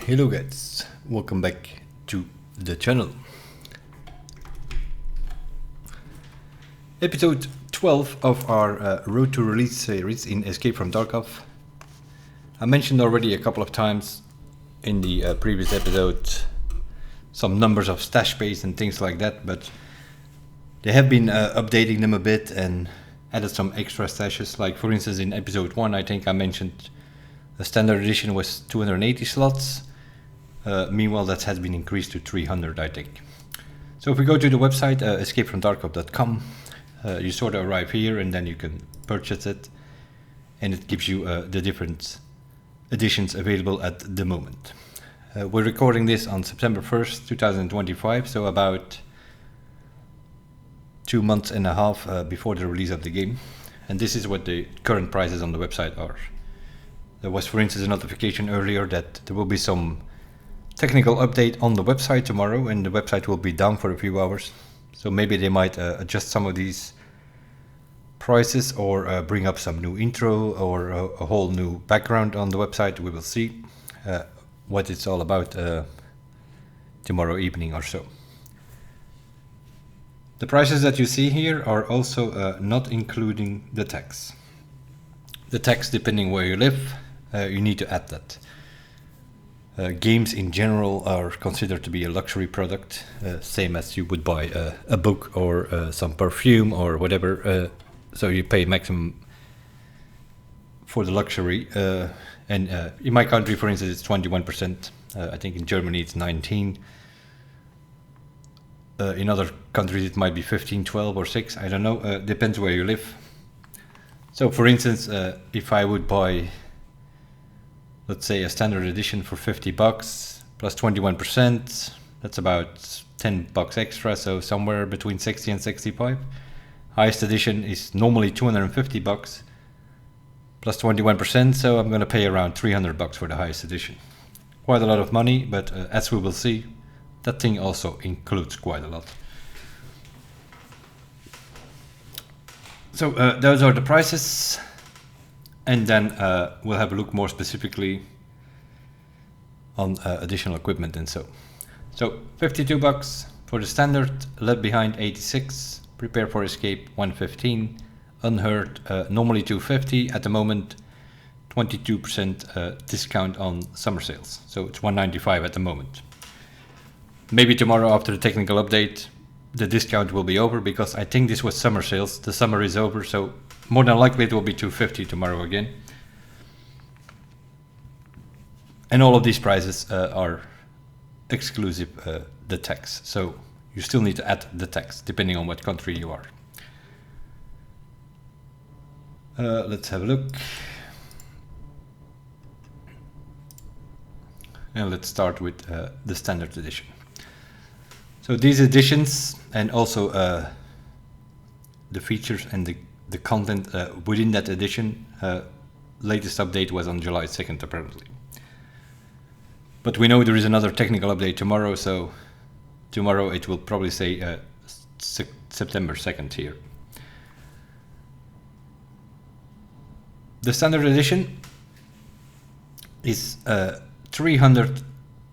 Hello guys, welcome back to the channel. Episode 12 of our Road to Release series in Escape from Tarkov. I mentioned already a couple of times in the previous episode some numbers of stash space and things like that, but they have been updating them a bit and added some extra stashes. Like for instance in episode 1 I think I mentioned the standard edition was 280 slots. Meanwhile that has been increased to 300 I think. So if we go to the website escapefromtarkov.com, you sort of arrive here and then you can purchase it, and it gives you the different editions available at the moment. We're recording this on September 1st 2025, so about 2 months and a half before the release of the game, and this is what the current prices on the website are. There was for instance a notification earlier that there will be some technical update on the website tomorrow, and the website will be down for a few hours, so maybe they might adjust some of these prices or bring up some new intro or a whole new background on the website. We will see what it's all about tomorrow evening or so. The prices that you see here are also not including the tax. The tax, depending where you live, you need to add that. Games in general are considered to be a luxury product, same as you would buy a book or some perfume or whatever. So you pay maximum for the luxury. And in my country, for instance, it's 21%. I think in Germany it's 19%. In other countries it might be 15, 12 or 6. I don't know. Depends where you live. So for instance, if I would buy, let's say, a standard edition for $50 plus 21%, that's about $10 extra, so somewhere between 60 and 65. Highest edition is normally $250 plus 21%, so I'm going to pay around $300 for the highest edition. Quite a lot of money, but as we will see, that thing also includes quite a lot. So those are the prices. And then we'll have a look more specifically on additional equipment and so. So $52 for the standard, Left Behind 86, Prepare for Escape 115, Unheard normally $250, at the moment 22% discount on summer sales. So it's $195 at the moment. Maybe tomorrow after the technical update the discount will be over, because I think this was summer sales. The summer is over, so more than likely it will be $250 tomorrow again. And all of these prices are exclusive the tax, so you still need to add the tax depending on what country you are. Let's have a look. And let's start with the standard edition. So these editions and also the features and the content within that edition, latest update was on July 2nd apparently. But we know there is another technical update tomorrow, so tomorrow it will probably say September 2nd here. The standard edition is 300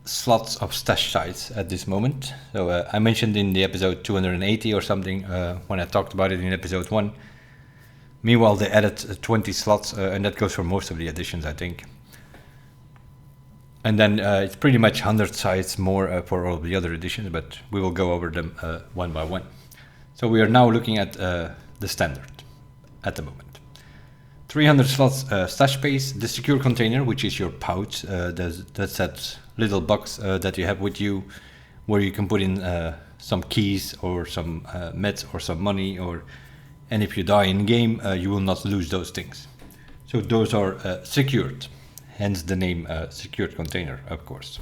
slots of stash size at this moment. So I mentioned in the episode 280 or something when I talked about it in episode 1. Meanwhile they added 20 slots and that goes for most of the editions I think. And then it's pretty much 100 size more for all of the other editions, but we will go over them one by one. So we are now looking at the standard at the moment. 300 slots stash space, the secure container, which is your pouch, that's that little box that you have with you where you can put in some keys or some meds or some money, and if you die in game you will not lose those things. So those are secured, hence the name secured container, of course.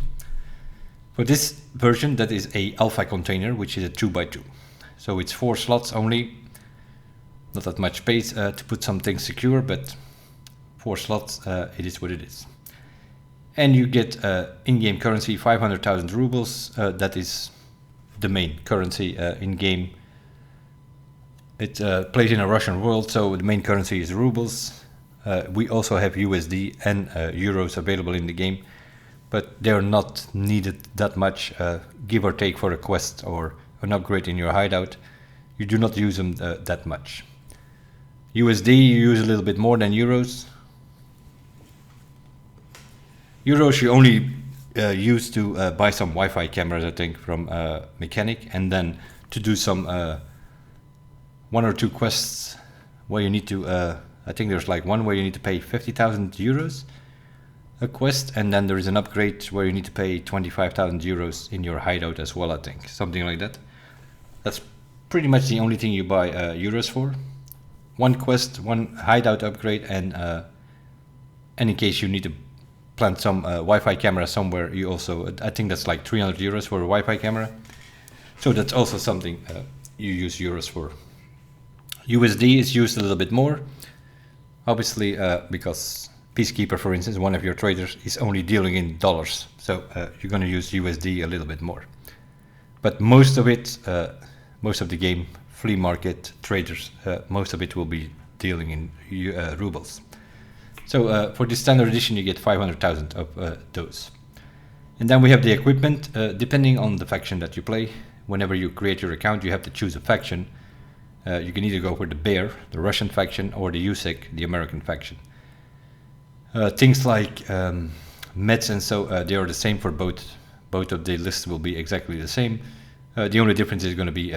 For this version, that is a alpha container, which is a 2x2, so it's 4 slots only. Not that much space to put something secure, but 4 slots, it is what it is. And you get in-game currency 500,000 rubles. That is the main currency in-game. It plays in a Russian world, so the main currency is rubles. We also have USD and euros available in the game, but they're not needed that much, give or take, for a quest or an upgrade in your hideout. You do not use them that much. USD you use a little bit more than euros. Euros you only use to buy some Wi-Fi cameras, I think, from Mechanic, and then to do some 1 or 2 quests where you need to, I think there's like one where you need to pay 50,000 euros a quest, and then there is an upgrade where you need to pay 25,000 euros in your hideout as well, I think, something like that. That's pretty much the only thing you buy euros for. One quest, one hideout upgrade, and in case you need to plant some Wi-Fi camera somewhere, you also, I think that's like 300 euros for a Wi-Fi camera. So that's also something you use euros for. USD is used a little bit more, obviously, because Peacekeeper, for instance, one of your traders, is only dealing in dollars, so you're going to use USD a little bit more. But most of it, most of the game, flea market traders, most of it will be dealing in rubles. So for the standard edition you get 500,000 of those. And then we have the equipment. Depending on the faction that you play, whenever you create your account you have to choose a faction. You can either go for the Bear, the Russian faction, or the USEC, the American faction. Things like meds and so, they are the same for both. Both of the lists will be exactly the same. The only difference is going to be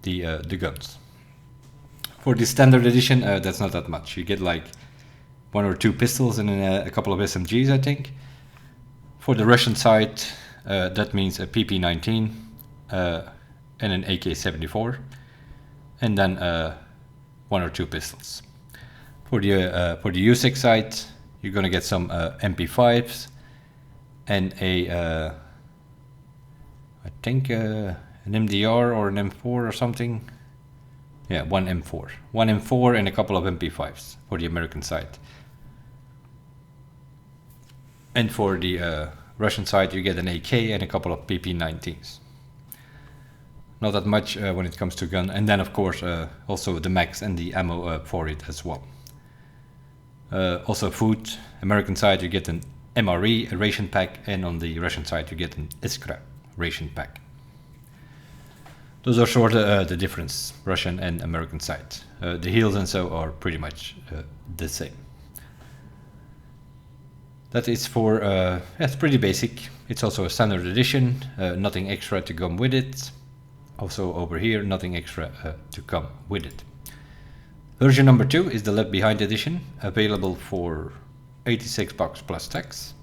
the guns. For the standard edition, that's not that much. You get like 1 or 2 pistols and a couple of SMGs, I think. For the Russian side, that means a PP-19 and an AK-74, and then 1 or 2 pistols. For the USEC side, you're gonna get some MP5s and a I think an MDR or an M4 or something. Yeah, one M4 and a couple of MP5s for the American side. And for the Russian side, you get an AK and a couple of PP-19s. Not that much when it comes to gun, and then of course also the max and the ammo for it as well. Also food. American side you get an MRE, a ration pack, and on the Russian side you get an Iskra ration pack. Those are sort of the difference, Russian and American side. The heals and so are pretty much the same. That is for, it's pretty basic. It's also a standard edition, nothing extra to come with it. Also over here, nothing extra to come with it. Version number 2 is the Left Behind edition, available for 86 bucks plus tax.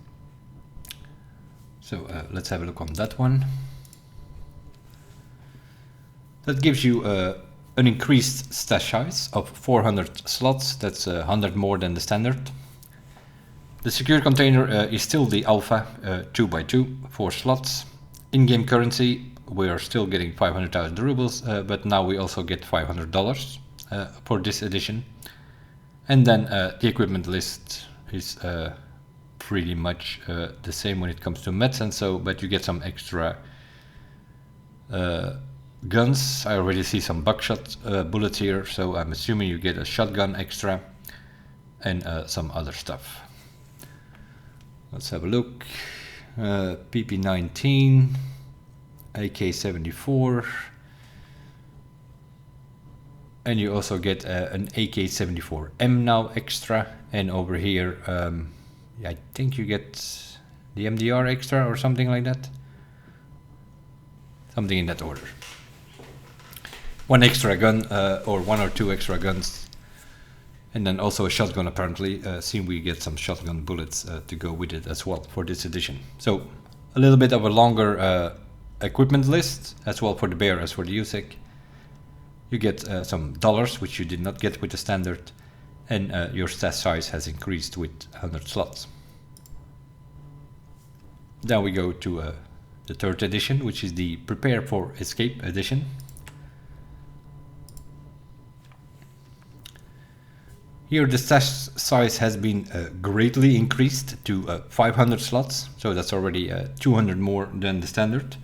So let's have a look on that one. That gives you an increased stash size of 400 slots. That's 100 more than the standard. The secure container is still the alpha, 2x2, 4 slots. In-game currency, we are still getting 500,000 rubles, but now we also get $500 for this edition. And then the equipment list is pretty much the same when it comes to meds and so, but you get some extra guns. I already see some buckshot bullets here, so I'm assuming you get a shotgun extra and some other stuff. Let's have a look. PP-19, AK-74, and you also get an AK-74M now extra, and over here I think you get the MDR extra or something like that. Something in that order. One extra gun or 1 or 2 extra guns, and then also a shotgun apparently. Seem we get some shotgun bullets to go with it as well for this edition. So a little bit of a longer equipment list as well for the Bear as for the USEC. You get some dollars, which you did not get with the standard, and your stash size has increased with 100 slots. Then we go to the 3rd edition, which is the Prepare for Escape edition. Here the stash size has been greatly increased to 500 slots, so that's already 200 more than the standard.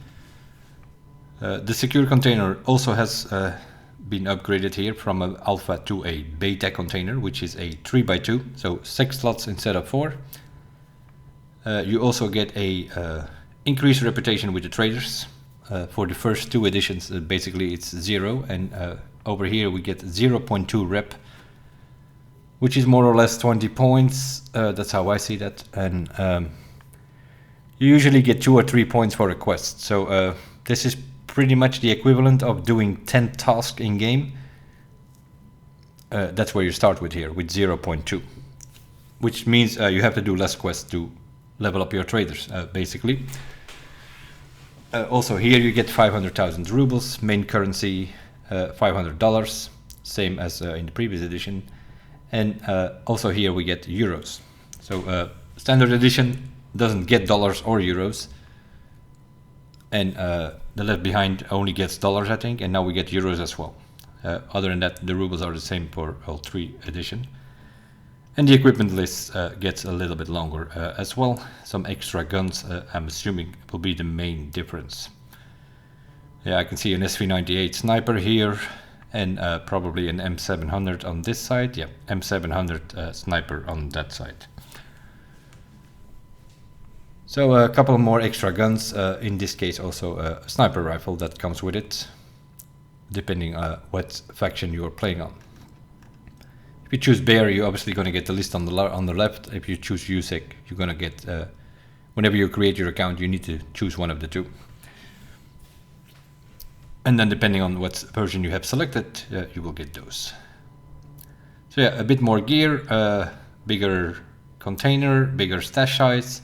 The secure container also has been upgraded here from an alpha to a beta container, which is a 3x2, so 6 slots instead of 4. You also get a increased reputation with the traders. For the first 2 editions, basically it's 0, and over here we get 0.2 rep, which is more or less 20 points. That's how I see that. And you usually get 2 or 3 points for a quest. So this is pretty much the equivalent of doing 10 tasks in game. That's where you start with here, with 0.2, which means you have to do less quests to level up your traders, basically. Also here you get 500,000 rubles, main currency, $500, same as in the previous edition. And also here we get euros. So standard edition doesn't get dollars or euros. And the left behind only gets dollars, I think, and now we get euros as well. Other than that, the rubles are the same for all 3 editions. And the equipment list gets a little bit longer as well. Some extra guns, I'm assuming, will be the main difference. Yeah, I can see an SV98 sniper here, and probably an M700 on this side. Yeah, M700 sniper on that side. So a couple more extra guns, in this case also a sniper rifle that comes with it, depending on what faction you are playing on. If you choose Bear, you're obviously going to get the list on the left. If you choose USEC, you're going to get, whenever you create your account, you need to choose one of the 2. And then depending on what version you have selected, you will get those. So yeah, a bit more gear, bigger container, bigger stash size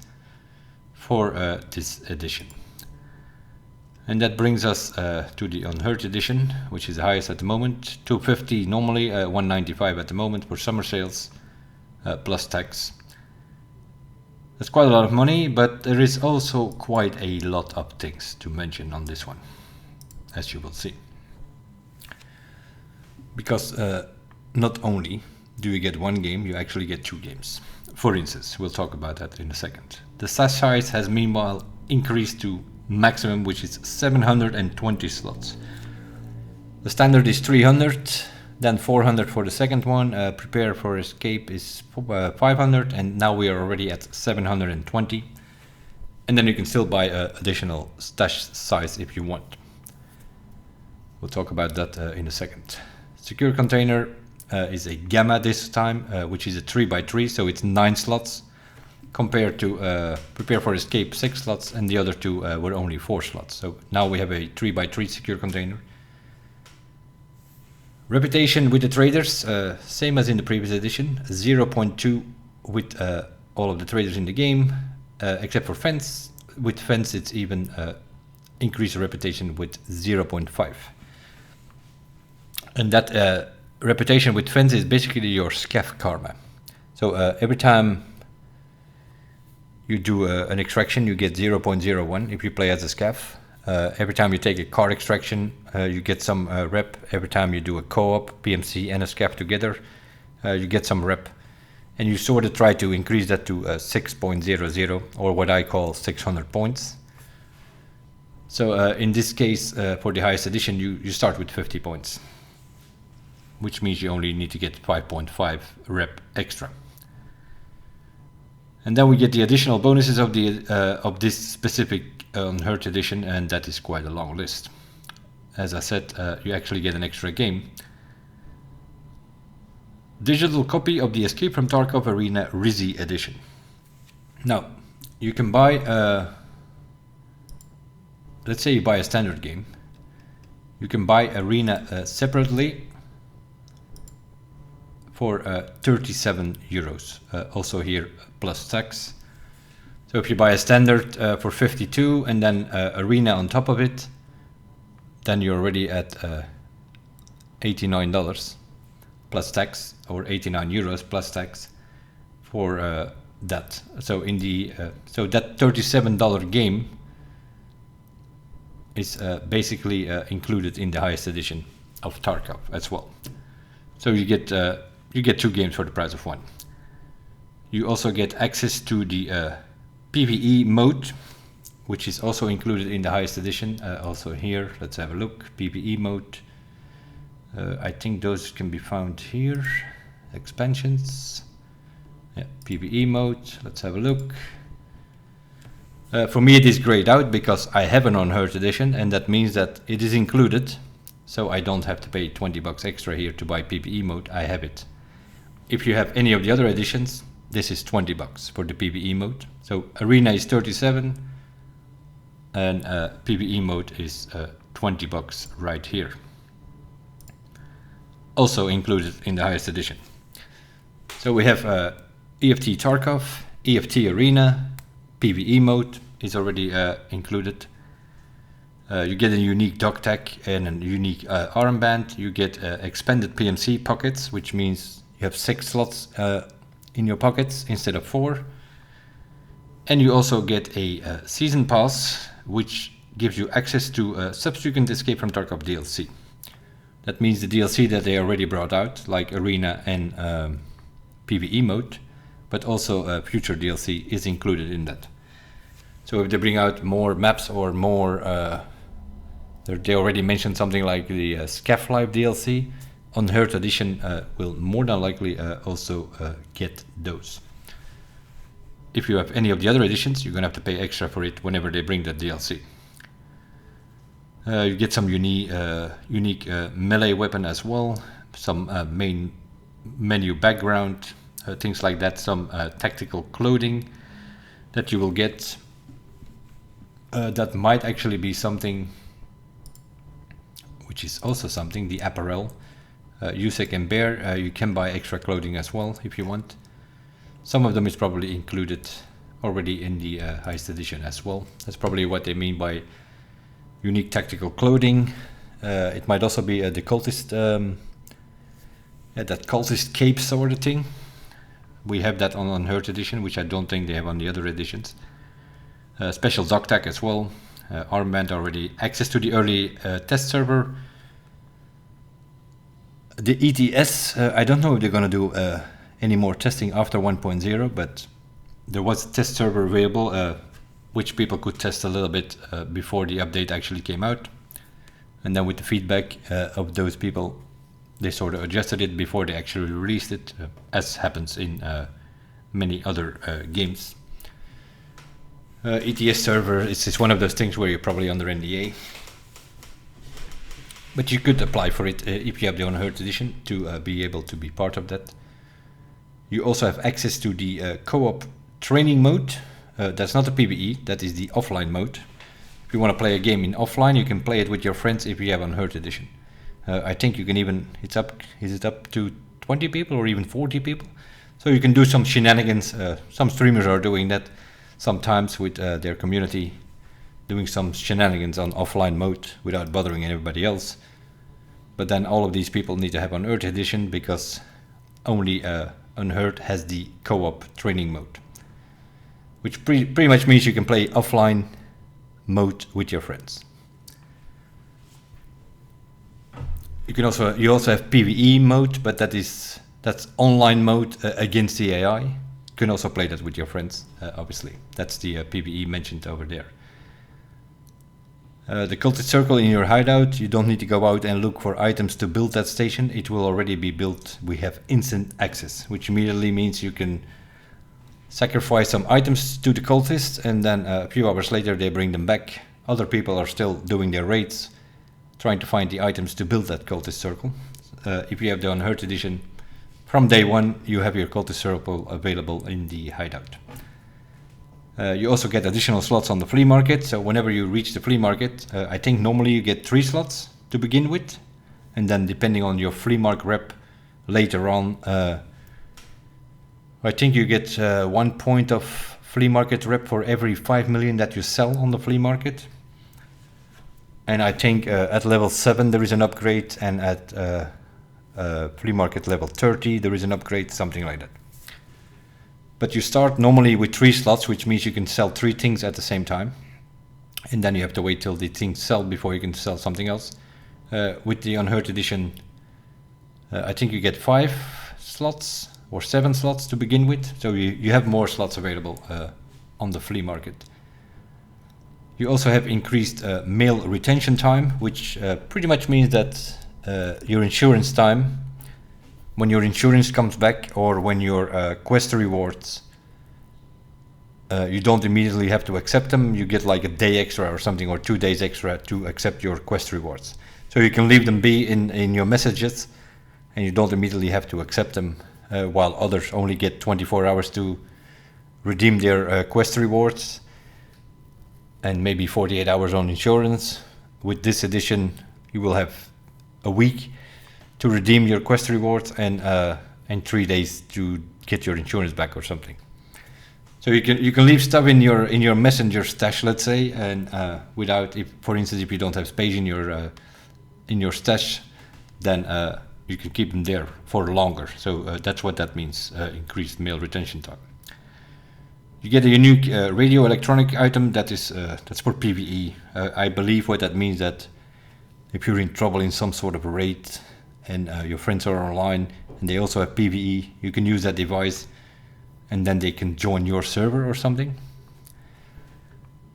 for this edition. And that brings us to the unhurt edition, which is the highest at the moment. 250 normally, 195 at the moment for summer sales, plus tax. That's quite a lot of money, but there is also quite a lot of things to mention on this one, as you will see. Because not only do you get 1 game, you actually get 2 games. For instance, we'll talk about that in a second. The stash size has meanwhile increased to maximum, which is 720 slots. The standard is 300, then 400 for the second one. Prepare for escape is 500, and now we are already at 720. And then you can still buy additional stash size if you want. We'll talk about that in a second. Secure container is a gamma this time, which is a 3x3, so it's 9 slots. Compared to Prepare for Escape 6 slots, and the other 2 were only 4 slots. So now we have a 3x3 secure container. Reputation with the traders, same as in the previous edition, 0.2 with all of the traders in the game, except for Fence. With Fence it's even increased reputation with 0.5. And that reputation with Fence is basically your scav karma. So every time you do an extraction, you get 0.01 if you play as a scav. Every time you take a card extraction, you get some rep. Every time you do a co-op, PMC and a scav together, you get some rep. And you sort of try to increase that to 6.00, or what I call 600 points. So in this case, for the highest edition, you start with 50 points, which means you only need to get 5.5 rep extra. And then we get the additional bonuses of the of this specific unhurt edition, and that is quite a long list. As I said, you actually get an extra game. Digital copy of the Escape from Tarkov Arena Rizzi edition. Now, you can buy, let's say you buy a standard game. You can buy Arena separately for 37 euros. Also here plus tax. So if you buy a standard for 52 and then Arena on top of it, then you're already at $89 plus tax, or 89 euros plus tax for that. So in the so that $37 game is basically included in the highest edition of Tarkov as well. So you get 2 games for the price of 1. You also get access to the PvE mode, which is also included in the highest edition. Also here, let's have a look. PvE mode. I think those can be found here. Expansions. Yeah, PvE mode. Let's have a look. For me it is grayed out because I have an Unhurt edition, and that means that it is included, so I don't have to pay 20 bucks extra here to buy PvE mode. I have it. If you have any of the other editions, this is 20 bucks for the PvE mode. So Arena is 37 and PvE mode is 20 bucks right here. Also included in the highest edition. So we have EFT Tarkov, EFT Arena, PvE mode is already included. You get a unique dog tag and a unique armband. You get expanded PMC pockets, which means you have 6 slots in your pockets instead of 4. And you also get a season pass, which gives you access to Subsequent Escape from Tarkov DLC. That means the DLC that they already brought out, like Arena and PvE mode, but also future DLC is included in that. So if they bring out more maps or more, they already mentioned something like the Scaff Life DLC, Unhurt Edition will more than likely also get those. If you have any of the other editions, you're gonna have to pay extra for it whenever they bring that DLC. You get some unique melee weapon as well, some main menu background, things like that, some tactical clothing that you will get. That might actually be something, which is also something, the apparel. Yusek and Bear, you can buy extra clothing as well if you want. Some of them is probably included already in the highest edition as well. That's probably what they mean by unique tactical clothing. It might also be the cultist, that cultist cape sort of thing. We have that on Unhurt edition, which I don't think they have on the other editions. Special dog tag as well. Armband already. Access to the early test server. The ETS, I don't know if they're gonna do any more testing after 1.0, but there was a test server available, which people could test a little bit before the update actually came out. And then with the feedback of those people, they sort of adjusted it before they actually released it, as happens in many other games. ETS server, it's one of those things where you're probably under NDA. But you could apply for it if you have the Unhurt edition to be able to be part of that. You also have access to the co-op training mode. That's not the PvE, that is the offline mode. If you want to play a game in offline, you can play it with your friends if you have Unhurt edition. I think you can even, is it up to 20 people or even 40 people? So you can do some shenanigans. Some streamers are doing that sometimes with their community, doing some shenanigans on offline mode without bothering anybody else. But then all of these people need to have Unhurt edition because only Unhurt has the co-op training mode, which pretty much means you can play offline mode with your friends. You also have PvE mode, but that's online mode against the AI. You can also play that with your friends, obviously. That's the PvE mentioned over there. The cultist circle in your hideout, you don't need to go out and look for items to build that station. It will already be built. We have instant access, which immediately means you can sacrifice some items to the cultists, and then a few hours later they bring them back. Other people are still doing their raids, trying to find the items to build that cultist circle. If you have the Unhurt edition, from day one you have your cultist circle available in the hideout. You also get additional slots on the flea market, so whenever you reach the flea market, I think normally you get 3 slots to begin with, and then depending on your flea market rep later on, I think you get 1 point of flea market rep for every 5 million that you sell on the flea market. And I think at level 7 there is an upgrade, and at flea market level 30 there is an upgrade, something like that. But you start normally with 3 slots, which means you can sell 3 things at the same time. And then you have to wait till the things sell before you can sell something else. With the Unhurt edition, I think you get 5 slots or 7 slots to begin with. So you have more slots available on the flea market. You also have increased mail retention time, which pretty much means that your insurance time, when your insurance comes back or when your quest rewards you don't immediately have to accept them. You get like a day extra or something, or 2 days extra to accept your quest rewards. So you can leave them be in your messages, and you don't immediately have to accept them, while others only get 24 hours to redeem their quest rewards, and maybe 48 hours on insurance. With this edition, you will have a week to redeem your quest rewards, and 3 days to get your insurance back or something. So you can leave stuff in your messenger stash, let's say, and without, if for instance, if you don't have space in your stash, then you can keep them there for longer. So that's what that means, increased mail retention time. You get a unique radio electronic item that's for PvE. I believe what that means, that if you're in trouble in some sort of a raid and your friends are online and they also have PvE, you can use that device and then they can join your server or something.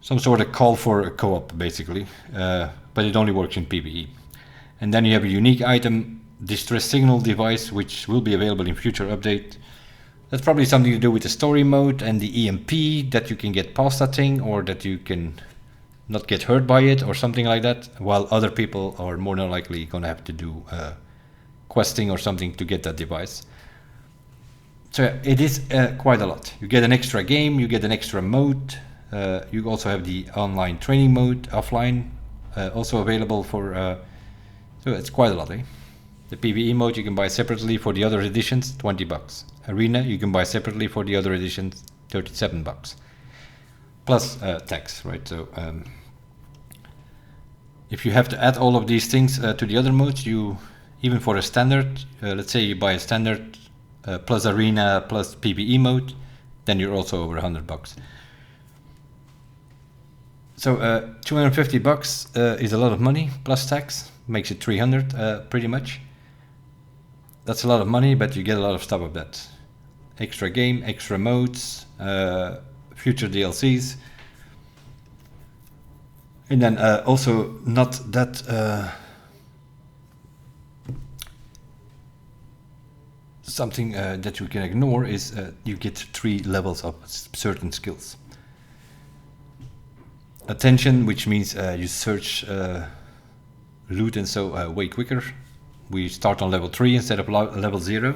Some sort of call for a co-op, basically, but it only works in PvE. And then you have a unique item, distress signal device, which will be available in future update. That's probably something to do with the story mode and the EMP, that you can get past that thing, or that you can not get hurt by it or something like that, while other people are more than likely going to have to do questing or something to get that device. So it is quite a lot. You get an extra game, you get an extra mode, you also have the online training mode offline, also available for, so it's quite a lot, eh? The PvE mode you can buy separately for the other editions, $20. Arena you can buy separately for the other editions, $37. Plus tax, right? So if you have to add all of these things to the other modes, you, even for a standard, let's say you buy a standard plus arena plus PvE mode, then you're also over $100. So $250 is a lot of money plus tax, makes it 300 pretty much. That's a lot of money, but you get a lot of stuff of that. Extra game, extra modes, future DLCs. And then also not that something that you can ignore is you get 3 levels of certain skills. Attention, which means you search loot and so way quicker. We start on level 3 instead of level 0.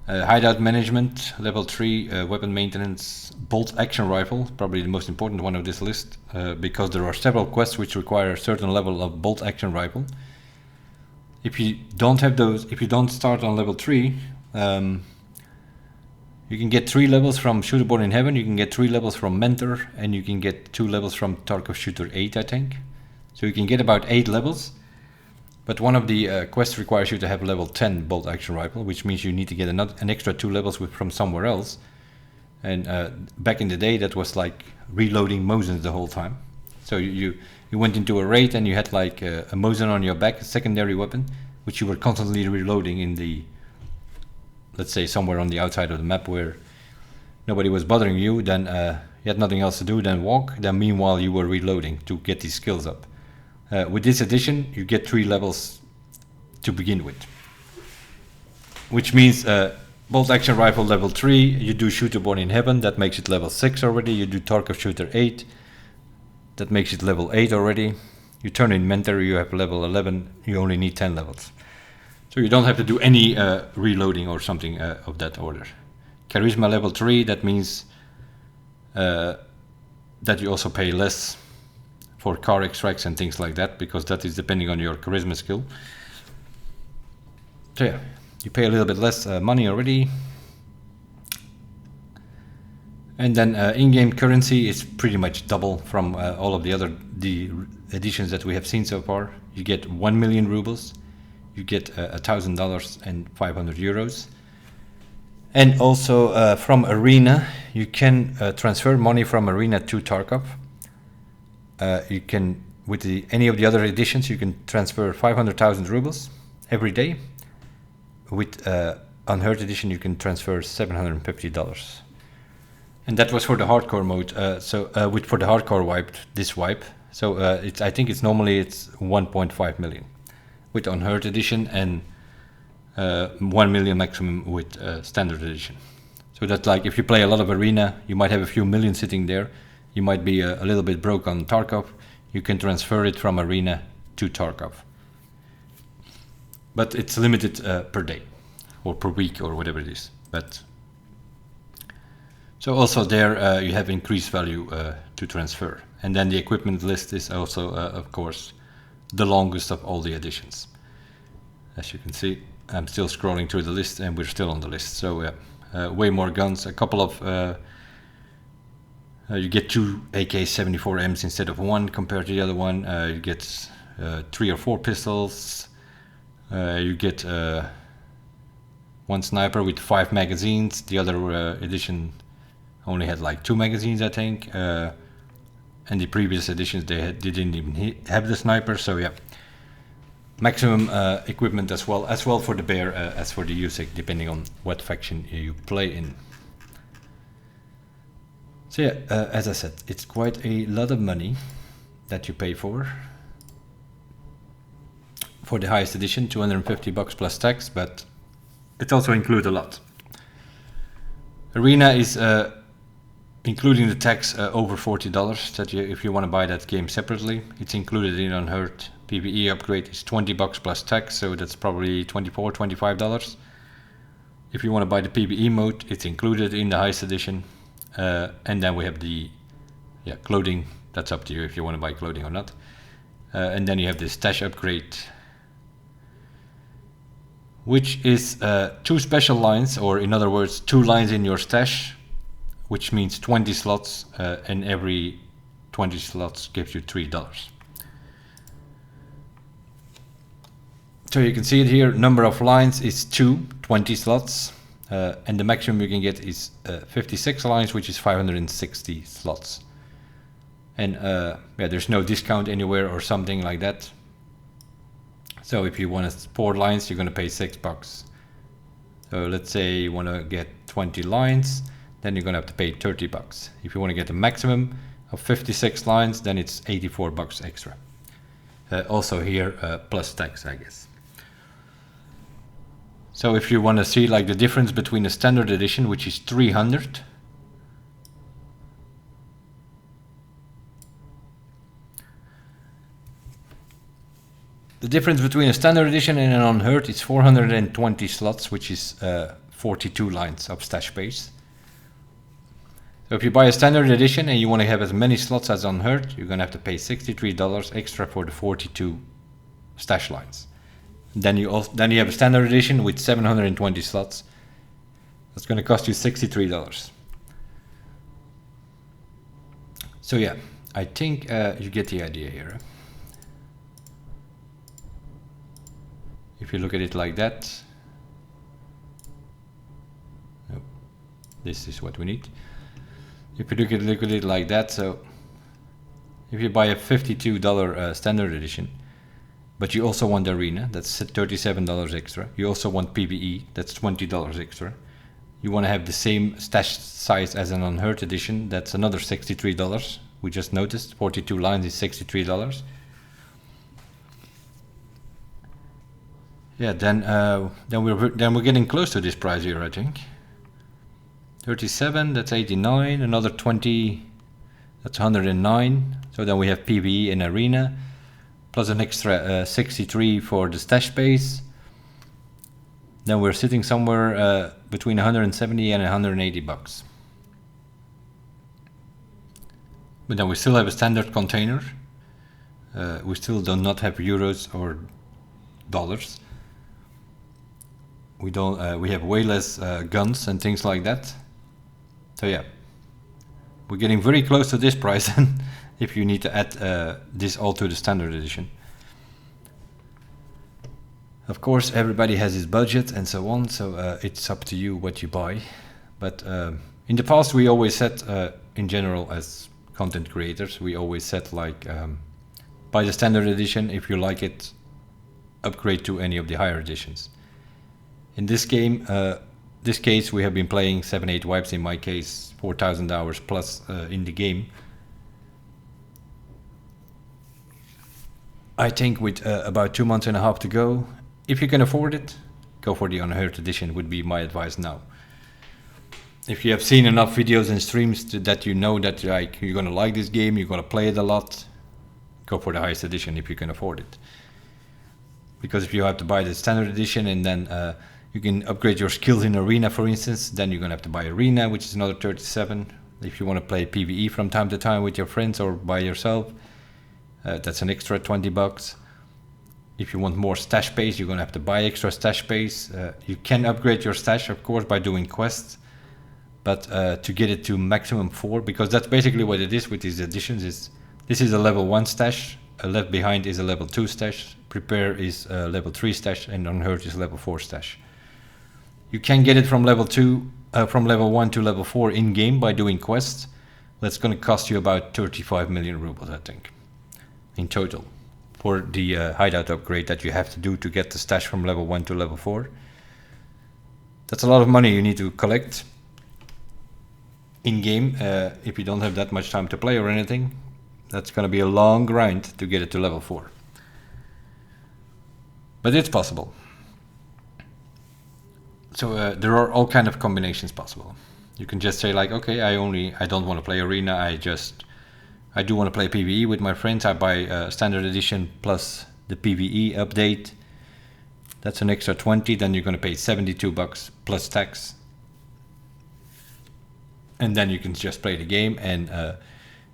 Hideout management, level 3, weapon maintenance, bolt action rifle, probably the most important one of this list, because there are several quests which require a certain level of bolt action rifle. If you don't have those, if you don't start on level 3, you can get 3 levels from Shooter Born in Heaven, you can get 3 levels from Mentor, and you can get 2 levels from Tarkov Shooter 8, I think. So you can get about 8 levels. But one of the quests requires you to have level 10 bolt action rifle, which means you need to get an extra 2 levels from somewhere else. And back in the day, that was like reloading Mosins the whole time. So you went into a raid and you had like a Mosin on your back, a secondary weapon, which you were constantly reloading in the, let's say, somewhere on the outside of the map where nobody was bothering you. Then you had nothing else to do than walk. Then meanwhile you were reloading to get these skills up. With this edition, you get 3 levels to begin with, which means bolt action rifle level 3. You do Shooter Born in Heaven, that makes it level 6 already. You do Tarkov Shooter 8, that makes it level 8 already. You turn in Mentor, you have level 11. You only need 10 levels, so you don't have to do any reloading or something of that order. Charisma level 3, that means that you also pay less for car extracts and things like that, because that is depending on your charisma skill. So yeah, you pay a little bit less money already. And then in-game currency is pretty much double from all of the editions that we have seen so far. You get 1 million rubles, you get $1,000 and 500 euros. And also from Arena, you can transfer money from Arena to Tarkov. You can, with any of the other editions, you can transfer 500,000 rubles every day. With Unhurt edition, you can transfer $750, and that was for the hardcore mode. For the hardcore wipe, this wipe. So I think it's normally 1.5 million with Unhurt edition, and 1 million maximum with standard edition. So that like if you play a lot of arena, you might have a few million sitting there. You might be a little bit broke on Tarkov. You can transfer it from arena to Tarkov. But it's limited per day or per week or whatever it is. But so also there you have increased value to transfer. And then the equipment list is also, of course, the longest of all the additions. As you can see, I'm still scrolling through the list and we're still on the list. So way more guns, a couple of, you get 2 AK-74Ms instead of 1 compared to the other one. You get 3 or 4 pistols. You get 1 sniper with 5 magazines. The other edition only had like 2 magazines, I think. And the previous editions they didn't even have the sniper. So yeah, maximum equipment as well for the bear as for the USEC, depending on what faction you play in. So yeah, as I said, it's quite a lot of money that you pay for the highest edition, $250 plus tax, but it also includes a lot. Arena is including the tax over $40 that if you want to buy that game separately. It's included in Unhurt. PvE upgrade is $20 plus tax, so that's probably $24, $25. If you want to buy the PvE mode, it's included in the highest edition. And then we have the clothing. That's up to you if you want to buy clothing or not. And then you have the stash upgrade, which is 2 special lines, or in other words 2 lines in your stash, which means 20 slots, and every 20 slots gives you $3. So you can see it here, number of lines is 20 slots, and the maximum you can get is 56 lines, which is 560 slots. And there's no discount anywhere or something like that. So if you want 4 lines, you're going to pay $6. So let's say you want to get 20 lines, then you're going to have to pay $30. If you want to get a maximum of 56 lines, then it's $84 extra. Also here, plus tax, I guess. So if you want to see like the difference between the standard edition, which is 300, the difference between a standard edition and an Unhurt is 420 slots, which is 42 lines of stash space. So if you buy a standard edition and you want to have as many slots as Unhurt, you're going to have to pay $63 extra for the 42 stash lines. Then you have a standard edition with 720 slots. That's going to cost you $63. So yeah, I think you get the idea here. If you look at it like that, this is what we need. If you look at it like that, so if you buy a $52 standard edition, but you also want arena, that's $37 extra. You also want PvE, that's $20 extra. You want to have the same stash size as an Unhurt edition, that's another $63. We just noticed 42 lines is $63. Yeah, then we're getting close to this price here, I think. 37, that's 89, another 20, that's 109. So then we have PvE and arena, plus an extra 63 for the stash space. Then we're sitting somewhere between 170 and 180 bucks. But then we still have a standard container. We still do not have euros or dollars. We have way less guns and things like that. So yeah, we're getting very close to this price if you need to add this all to the standard edition. Of course, everybody has his budget and so on, so it's up to you what you buy. But in the past, we always said, in general, as content creators, we always said like, buy the standard edition. If you like it, upgrade to any of the higher editions. In this game, this case, we have been playing 7-8 wipes, in my case 4,000 hours plus in the game. I think with about 2 months and a half to go, if you can afford it, go for the Unhurt edition would be my advice now. if you have seen enough videos and streams that you know that like you're gonna like this game, you're gonna play it a lot, go for the highest edition if you can afford it. Because if you have to buy the standard edition and then you can upgrade your skills in Arena, for instance, then you're gonna have to buy Arena, which is another 37. If you want to play PvE from time to time with your friends or by yourself, that's an extra 20 bucks. If you want more stash space, you're gonna have to buy extra stash space. You can upgrade your stash, of course, by doing quests, but to get it to maximum 4, because that's basically what it is with these editions. This is a level 1 stash, Left Behind is a level 2 stash, Prepare is a level 3 stash, and Unhurt is level 4 stash. You can get it from level 1 to level 4 in game by doing quests. That's going to cost you about 35 million rubles, I think, in total, for the hideout upgrade that you have to do to get the stash from level 1 to level 4. That's a lot of money you need to collect in game if you don't have that much time to play or anything. That's going to be a long grind to get it to level 4. But it's possible. So there are all kind of combinations possible. You can just say like, okay, I don't want to play Arena, I do want to play PvE with my friends. I buy standard edition plus the PvE update. That's an extra 20, then you're going to pay 72 bucks plus tax. And then you can just play the game and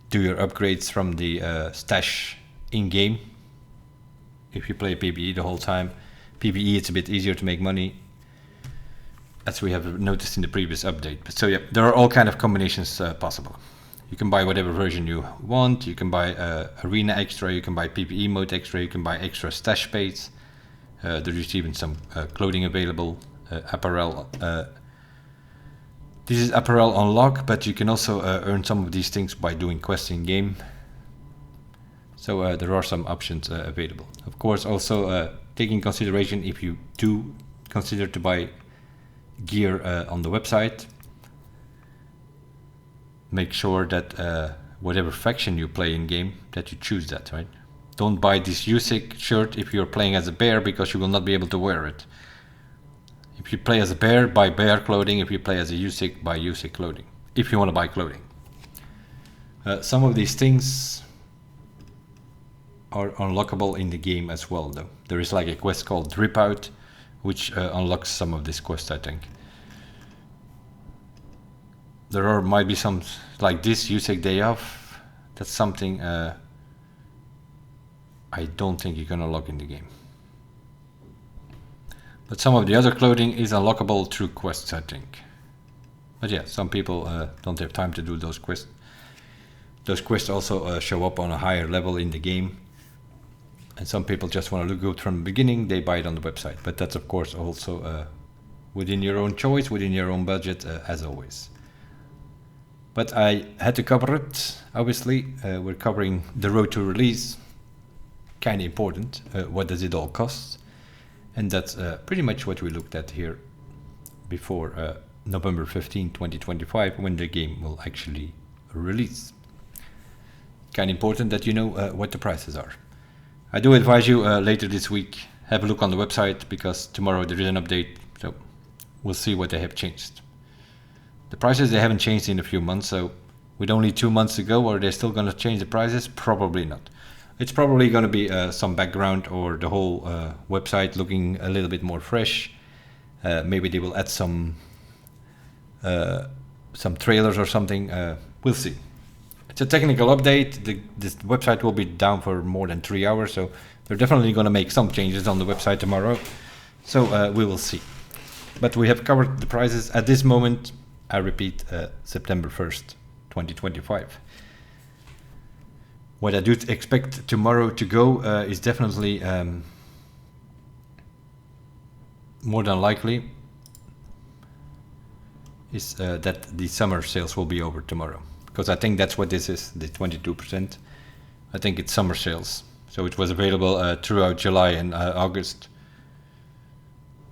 do your upgrades from the stash in-game. If you play PvE the whole time. PvE, it's a bit easier to make money, as we have noticed in the previous update. But so yeah, there are all kind of combinations possible. You can buy whatever version you want. You can buy Arena extra, you can buy PvE mode extra, you can buy extra stash space. There's even some clothing available, apparel. This is apparel unlock, but you can also earn some of these things by doing quests in game. So there are some options available. Of course, also taking consideration if you do consider to buy gear on the website, make sure that whatever faction you play in game, that you choose that, right? Don't buy this Usyk shirt if you're playing as a bear, because you will not be able to wear it. If you play as a bear, buy bear clothing. If you play as a Usyk, buy Usyk clothing, if you want to buy clothing. Some of these things are unlockable in the game as well, though. There is like a quest called Drip Out, which unlocks some of this quest, I think. Might be some like this Usyk Day Off. That's something I don't think you can unlock in the game. But some of the other clothing is unlockable through quests, I think. But yeah, some people don't have time to do those quests. Those quests also show up on a higher level in the game. And some people just want to look good from the beginning, they buy it on the website. But that's of course also within your own choice, within your own budget, as always. But I had to cover it, obviously. We're covering the road to release. Kind of important. What does it all cost? And that's pretty much what we looked at here before November 15, 2025, when the game will actually release. Kind of important that you know what the prices are. I do advise you later this week, have a look on the website, because tomorrow there is an update, so we'll see what they have changed. The prices, they haven't changed in a few months, so with only 2 months to go, are they still going to change the prices? Probably not. It's probably going to be some background, or the whole website looking a little bit more fresh. Maybe they will add some trailers or something. We'll see. It's a technical update. This website will be down for more than 3 hours, so they're definitely going to make some changes on the website tomorrow. So we will see. But we have covered the prices at this moment. I repeat, September 1st, 2025. What I do expect tomorrow to go is definitely more than likely is that the summer sales will be over tomorrow. Because I think that's what this is, the 22%. I think it's summer sales. So it was available throughout July and August.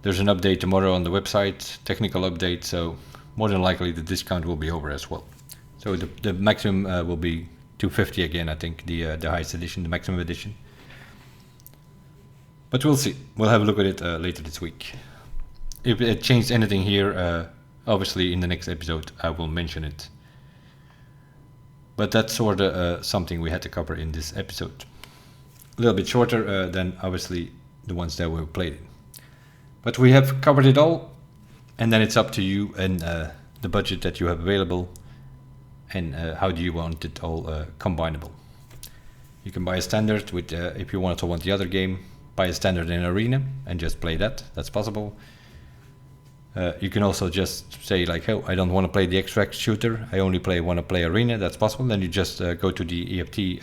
There's an update tomorrow on the website, technical update, so more than likely the discount will be over as well. So the maximum will be 250 again, I think, the highest edition, the maximum edition. But we'll see. We'll have a look at it later this week. If it changed anything here, Obviously in the next episode I will mention it. But that's sort of something we had to cover in this episode. A little bit shorter than obviously the ones that we played in. But we have covered it all, and then it's up to you and the budget that you have available, and how do you want it all combinable. You can buy a standard with, if you want the other game, buy a standard in Arena and just play that. That's possible. You can also just say like, oh, I don't want to play the extract shooter, I only want to play Arena. That's possible. Then you just go to the EFT. You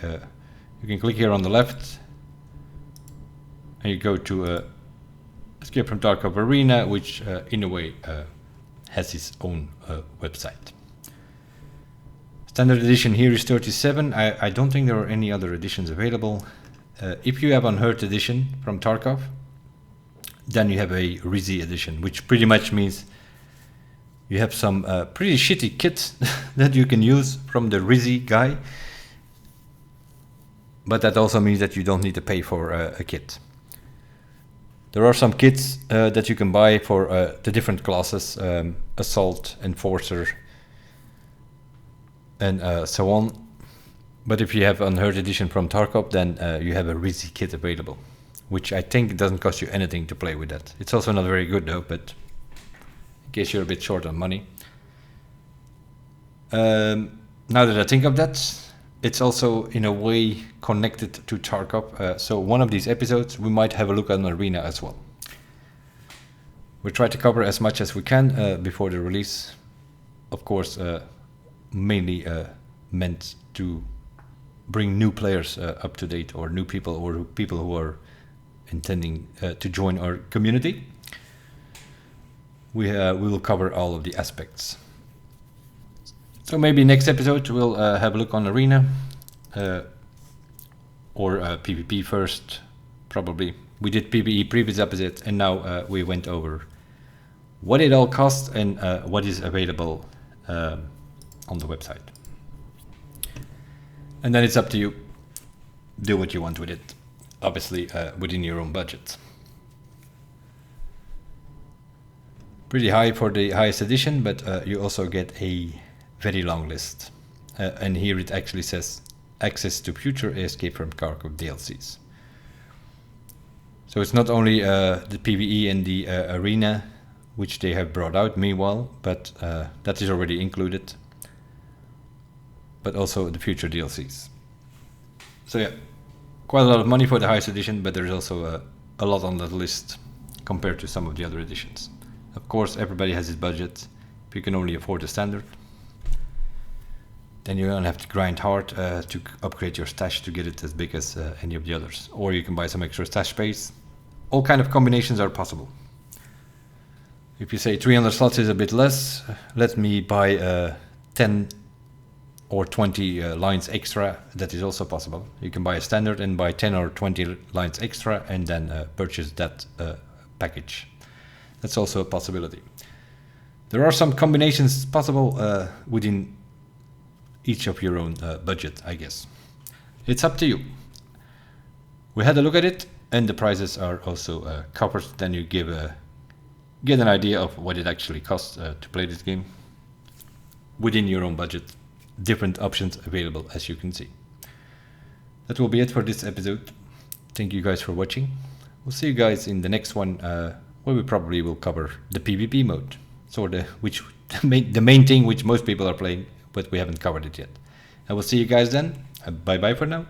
can click here on the left, and you go to Escape from Tarkov Arena, which in a way has its own website. Standard edition here is 37. I don't think there are any other editions available. If you have Unhurt edition from Tarkov, then you have a Rizzy edition, which pretty much means you have some pretty shitty kits that you can use from the Rizzy guy. But that also means that you don't need to pay for a kit. There are some kits that you can buy for the different classes, Assault, Enforcer, and so on. But if you have Unhurt edition from Tarkov, then you have a Rizzy kit available, which I think doesn't cost you anything to play with that. It's also not very good though, but in case you're a bit short on money. Now that I think of that, it's also in a way connected to Tarkov. So one of these episodes we might have a look at an Arena as well. We try to cover as much as we can before the release. Of course, mainly meant to bring new players up to date, or new people, or people who are intending to join our community. We will cover all of the aspects. So maybe next episode we'll have a look on Arena, or PvP first, probably. We did PvE previous episodes, and now we went over what it all costs and what is available on the website. And then it's up to you. Do what you want with it, obviously within your own budget. Pretty high for the highest edition, but you also get a very long list. And here it actually says access to future Escape from Tarkov DLCs. So it's not only the PvE and the Arena, which they have brought out meanwhile, but that is already included, but also the future DLCs. So yeah, quite a lot of money for the highest edition, but there's also a lot on that list compared to some of the other editions. Of course, everybody has his budget. If you can only afford the standard, then you're gonna have to grind hard to upgrade your stash to get it as big as any of the others. Or you can buy some extra stash space. All kind of combinations are possible. If you say 300 slots is a bit less, let me buy 10 or 20 lines extra. That is also possible. You can buy a standard and buy 10 or 20 lines extra, and then purchase that package. That's also a possibility. There are some combinations possible within each of your own budget, I guess. It's up to you. We had a look at it, and the prices are also covered. Then you get an idea of what it actually costs to play this game within your own budget. Different options available, as you can see. That will be it for this episode. Thank you guys for watching. We'll see you guys in the next one, where we probably will cover the PvP mode, the main thing which most people are playing, but we haven't covered it yet. I will see you guys then. Bye bye for now.